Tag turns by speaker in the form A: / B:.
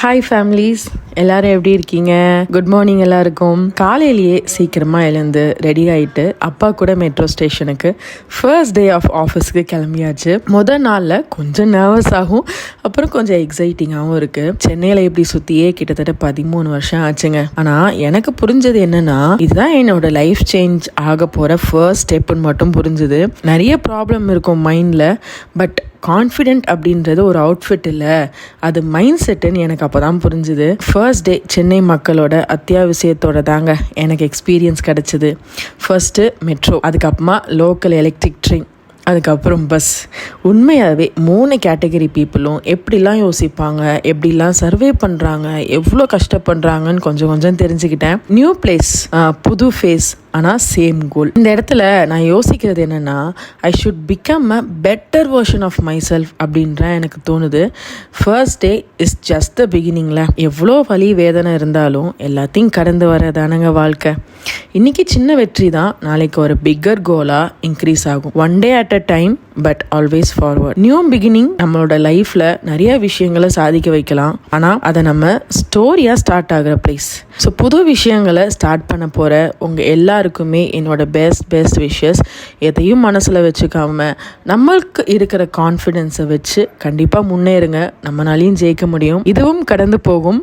A: Hi families, எல்லாரும் எப்படி இருக்கீங்க? குட் மார்னிங் எல்லாருக்கும். காலையிலேயே சீக்கிரமாக எழுந்து ரெடி ஆகிட்டு அப்பா கூட மெட்ரோ ஸ்டேஷனுக்கு ஃபர்ஸ்ட் டே ஆஃப் ஆஃபீஸ்க்கு கிளம்பியாச்சு. முதல் நாளில் கொஞ்சம் நர்வஸ் ஆகும், அப்புறம் கொஞ்சம் எக்ஸைட்டிங்காகவும் இருக்குது. சென்னையில் இப்படி சுற்றியே கிட்டத்தட்ட 13 வருஷம் ஆச்சுங்க. ஆனால் எனக்கு புரிஞ்சது என்னென்னா, இதுதான் என்னோட லைஃப் சேஞ்ச் ஆக போகிற ஃபர்ஸ்ட் ஸ்டெப்புன்னு மட்டும் புரிஞ்சுது. நிறைய ப்ராப்ளம் இருக்கும் மைண்டில், பட் கான்ஃபிடென்ட் அப்படின்றது ஒரு அவுட்ஃபிட் இல்லை, அது மைண்ட் செட்டுன்னு எனக்கு அப்போ தான் புரிஞ்சுது. ஃபர்ஸ்ட் டே சென்னை மக்களோட அத்தியாவசியத்தோட தாங்க எனக்கு எக்ஸ்பீரியன்ஸ் கிடச்சிது. ஃபர்ஸ்ட்டு மெட்ரோ, அதுக்கப்புறமா லோக்கல் எலக்ட்ரிக் ட்ரெயின், அதுக்கப்புறம் பஸ். உண்மையாகவே 3 கேட்டகரி பீப்புளும் எப்படிலாம் யோசிப்பாங்க, எப்படிலாம் சர்வே பண்ணுறாங்க, எவ்வளோ கஷ்டப்படுறாங்கன்னு கொஞ்சம் கொஞ்சம் தெரிஞ்சுக்கிட்டேன். நியூ பிளேஸ், புது ஃபேஸ், ஆனால் சேம் கோல். இந்த இடத்துல நான் யோசிக்கிறது என்னென்னா, I should become a better version of myself அப்படின்ற எனக்கு தோணுது. First day is just the பிகினிங்கில். எவ்வளோ வலி வேதனை இருந்தாலும் எல்லாத்தையும் கடந்து வரதானங்க வாழ்க்கை. இன்றைக்கி சின்ன வெற்றி தான் நாளைக்கு ஒரு பிக்கர் கோலாக இன்க்ரீஸ் ஆகும். One day at a time, but always forward. New beginning நம்மளோட லைஃப்பில் நிறைய விஷயங்களை சாதிக்க வைக்கலாம், ஆனால் அதை நம்ம ஸ்டோரியாக ஸ்டார்ட் ஆகிற பிளேஸ். ஸோ புது விஷயங்களை ஸ்டார்ட் பண்ண போகிற உங்கள் எல்லாருக்குமே என்னோட பெஸ்ட் விஷஸ். எதையும் மனசில் வச்சுக்காம நம்மளுக்கு இருக்கிற கான்ஃபிடென்ஸை வச்சு கண்டிப்பாக முன்னேறுங்க. நம்மளாலையும் ஜெயிக்க முடியும். இதுவும் கடந்து போகும்.